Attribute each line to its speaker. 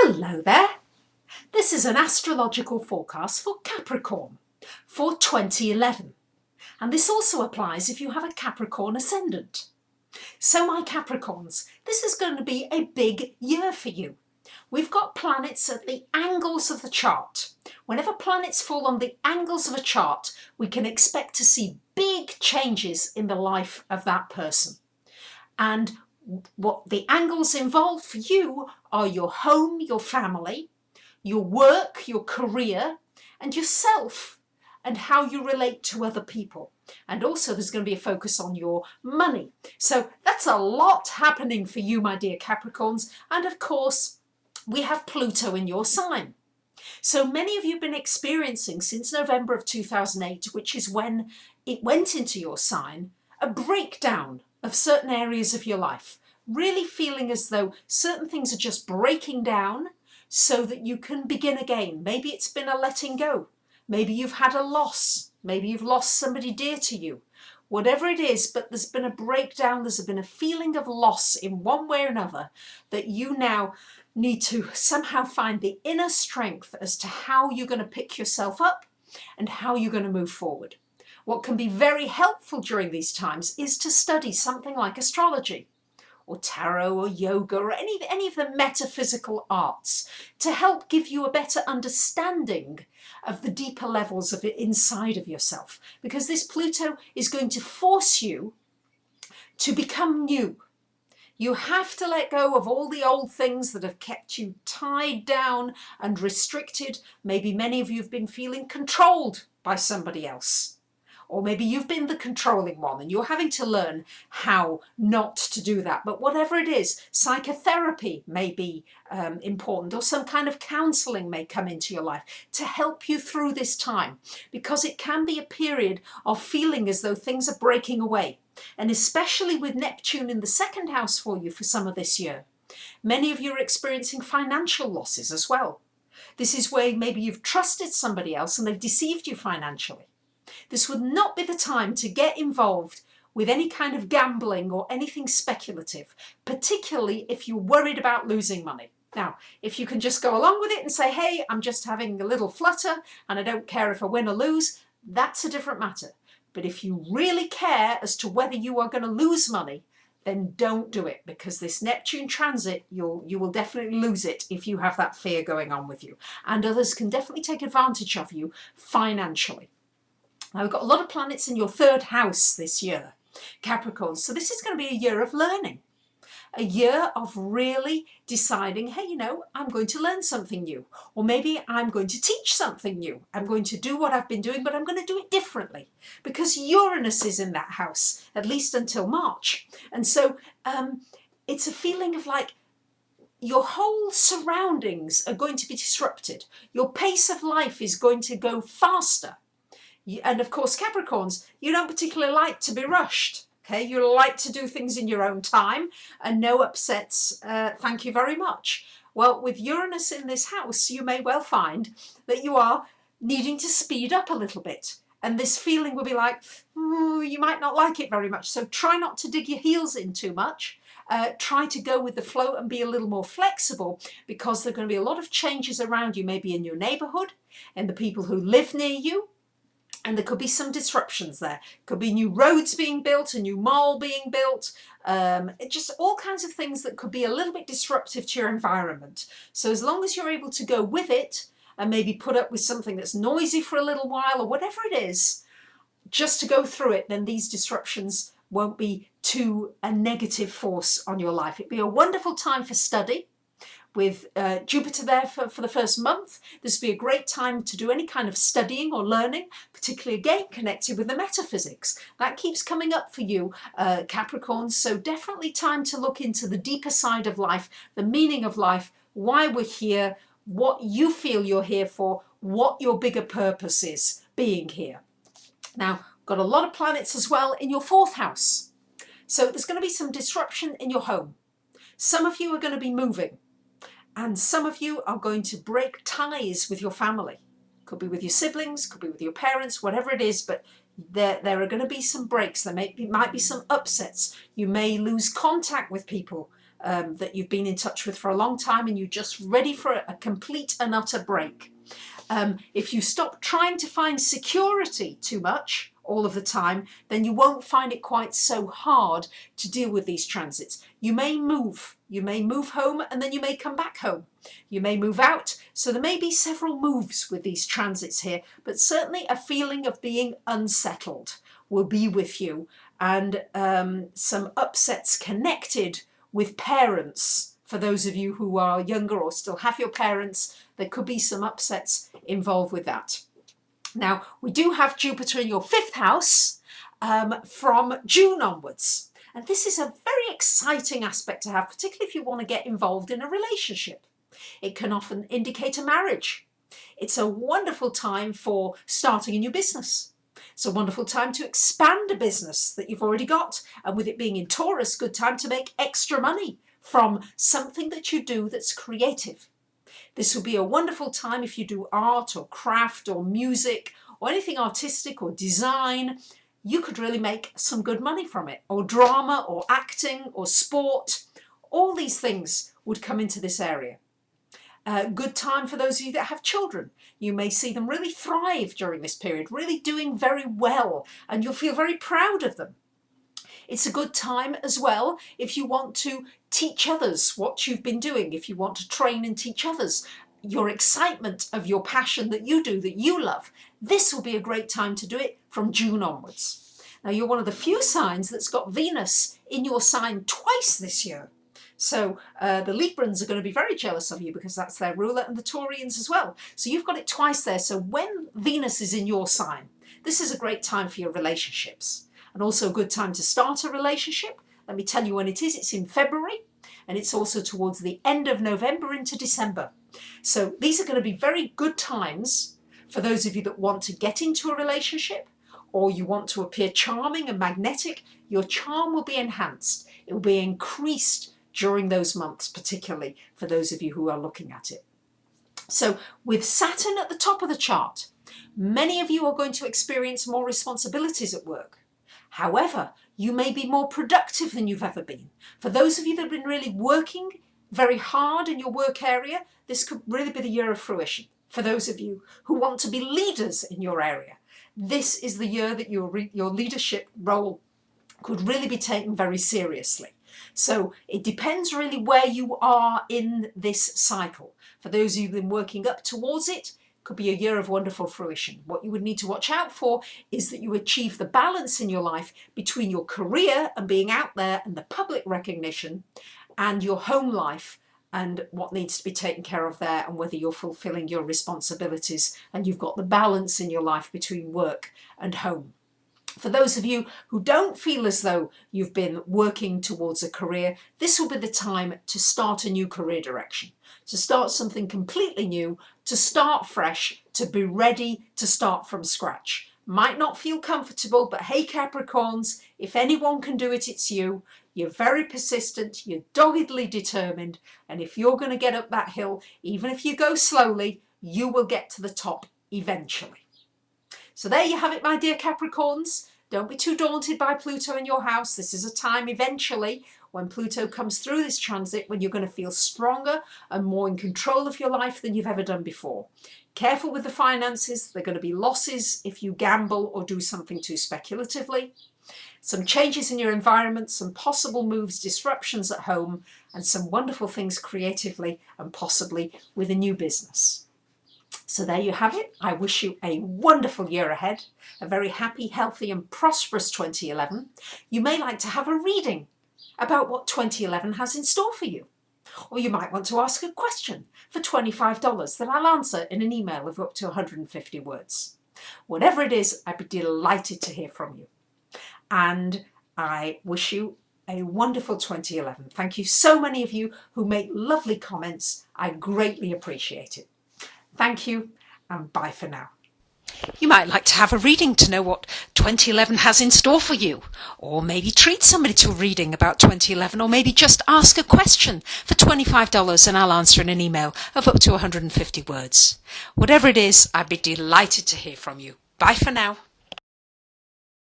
Speaker 1: Hello there. This is an astrological forecast for Capricorn for 2011. And this also applies if you have a Capricorn ascendant. So my Capricorns, this is going to be a big year for you. We've got planets at the angles of the chart. Whenever planets fall on the angles of a chart, we can expect to see big changes in the life of that person. And what the angles involved for you are your home, your family, your work, your career, and yourself, and how you relate to other people. And also there's going to be a focus on your money. So that's a lot happening for you, my dear Capricorns. And of course, we have Pluto in your sign. So many of you have been experiencing since November of 2008, which is when it went into your sign, a breakdown of certain areas of your life, really feeling as though certain things are just breaking down so that you can begin again. Maybe it's been a letting go. Maybe you've had a loss. Maybe you've lost somebody dear to you. Whatever it is, but there's been a breakdown. There's been a feeling of loss in one way or another that you now need to somehow find the inner strength as to how you're going to pick yourself up and how you're going to move forward. What can be very helpful during these times is to study something like astrology or tarot or yoga or any of the metaphysical arts to help give you a better understanding of the deeper levels of it inside of yourself. Because this Pluto is going to force you to become new. You have to let go of all the old things that have kept you tied down and restricted. Maybe many of you have been feeling controlled by somebody else. Or maybe you've been the controlling one and you're having to learn how not to do that. But whatever it is, psychotherapy may be important, or some kind of counselling may come into your life to help you through this time, because it can be a period of feeling as though things are breaking away. And especially with Neptune in the second house for you for some of this year, many of you are experiencing financial losses as well. This is where maybe you've trusted somebody else and they've deceived you financially. This would not be the time to get involved with any kind of gambling or anything speculative, particularly if you're worried about losing money. Now, if you can just go along with it and say, hey, I'm just having a little flutter and I don't care if I win or lose, that's a different matter. But if you really care as to whether you are going to lose money, then don't do it, because this Neptune transit, you will definitely lose it if you have that fear going on with you. And others can definitely take advantage of you financially. Now, we've got a lot of planets in your third house this year, Capricorn. So this is going to be a year of learning, a year of really deciding, hey, I'm going to learn something new, or maybe I'm going to teach something new. I'm going to do what I've been doing, but I'm going to do it differently, because Uranus is in that house, at least until March. And so it's a feeling of like your whole surroundings are going to be disrupted. Your pace of life is going to go faster. And of course, Capricorns, you don't particularly like to be rushed. Okay, you like to do things in your own time and no upsets. Thank you very much. Well, with Uranus in this house, you may well find that you are needing to speed up a little bit. And this feeling will be like, you might not like it very much. So try not to dig your heels in too much. Try to go with the flow and be a little more flexible, because there are going to be a lot of changes around you, maybe in your neighborhood and the people who live near you. And there could be some disruptions there. Could be new roads being built, a new mall being built, just all kinds of things that could be a little bit disruptive to your environment. So as long as you're able to go with it and maybe put up with something that's noisy for a little while or whatever it is, just to go through it, then these disruptions won't be too a negative force on your life. It'd be a wonderful time for study. With Jupiter there for the first month, this would be a great time to do any kind of studying or learning, particularly again connected with the metaphysics. That keeps coming up for you, Capricorns. So definitely time to look into the deeper side of life, the meaning of life, why we're here, what you feel you're here for, what your bigger purpose is being here. Now, got a lot of planets as well in your fourth house. So there's going to be some disruption in your home. Some of you are going to be moving. And some of you are going to break ties with your family. Could be with your siblings, could be with your parents, whatever it is, but there are going to be some breaks. There might be some upsets. You may lose contact with people that you've been in touch with for a long time and you're just ready for a complete and utter break. If you stop trying to find security too much all of the time, then you won't find it quite so hard to deal with these transits. You may move home, and then you may come back home. You may move out, so there may be several moves with these transits here, but certainly a feeling of being unsettled will be with you, and some upsets connected with parents. For those of you who are younger or still have your parents, there could be some upsets involved with that. Now, we do have Jupiter in your 5th house from June onwards. And this is a very exciting aspect to have, particularly if you want to get involved in a relationship. It can often indicate a marriage. It's a wonderful time for starting a new business. It's a wonderful time to expand a business that you've already got. And with it being in Taurus, good time to make extra money from something that you do that's creative. This will be a wonderful time if you do art or craft or music or anything artistic or design. You could really make some good money from it, or drama or acting or sport. All these things would come into this area. Good time for those of you that have children. You may see them really thrive during this period, really doing very well, and you'll feel very proud of them. It's a good time as well if you want to teach others what you've been doing, if you want to train and teach others your excitement of your passion that you do, that you love. This will be a great time to do it from June onwards. Now, you're one of the few signs that's got Venus in your sign twice this year. So the Librans are going to be very jealous of you because that's their ruler, and the Taurians as well. So you've got it twice there. So when Venus is in your sign, this is a great time for your relationships. And also a good time to start a relationship. Let me tell you when it is. It's in February, and it's also towards the end of November into December. So these are going to be very good times for those of you that want to get into a relationship, or you want to appear charming and magnetic. Your charm will be enhanced. It will be increased during those months, particularly for those of you who are looking at it. So with Saturn at the top of the chart, many of you are going to experience more responsibilities at work. However, you may be more productive than you've ever been. For those of you that have been really working very hard in your work area, this could really be the year of fruition. For those of you who want to be leaders in your area, this is the year that your leadership role could really be taken very seriously. So it depends really where you are in this cycle. For those of you who've been working up towards it, could be a year of wonderful fruition. What you would need to watch out for is that you achieve the balance in your life between your career and being out there and the public recognition, and your home life and what needs to be taken care of there, and whether you're fulfilling your responsibilities and you've got the balance in your life between work and home. For those of you who don't feel as though you've been working towards a career, this will be the time to start a new career direction, to start something completely new, to start fresh, to be ready to start from scratch. Might not feel comfortable, but hey Capricorns, if anyone can do it, it's you. You're very persistent, you're doggedly determined, and if you're going to get up that hill, even if you go slowly, you will get to the top eventually. So there you have it, my dear Capricorns. Don't be too daunted by Pluto in your house. This is a time eventually when Pluto comes through this transit when you're going to feel stronger and more in control of your life than you've ever done before. Careful with the finances. There are going to be losses if you gamble or do something too speculatively. Some changes in your environment, some possible moves, disruptions at home, and some wonderful things creatively and possibly with a new business. So there you have it. I wish you a wonderful year ahead, a very happy, healthy and prosperous 2011. You may like to have a reading about what 2011 has in store for you. Or you might want to ask a question for $25 that I'll answer in an email of up to 150 words. Whatever it is, I'd be delighted to hear from you. And I wish you a wonderful 2011. Thank you so many of you who make lovely comments. I greatly appreciate it. Thank you, and bye for now. You might like to have a reading to know what 2011 has in store for you, or maybe treat somebody to a reading about 2011, or maybe just ask a question for $25 and I'll answer in an email of up to 150 words. Whatever it is, I'd be delighted to hear from you. Bye for now.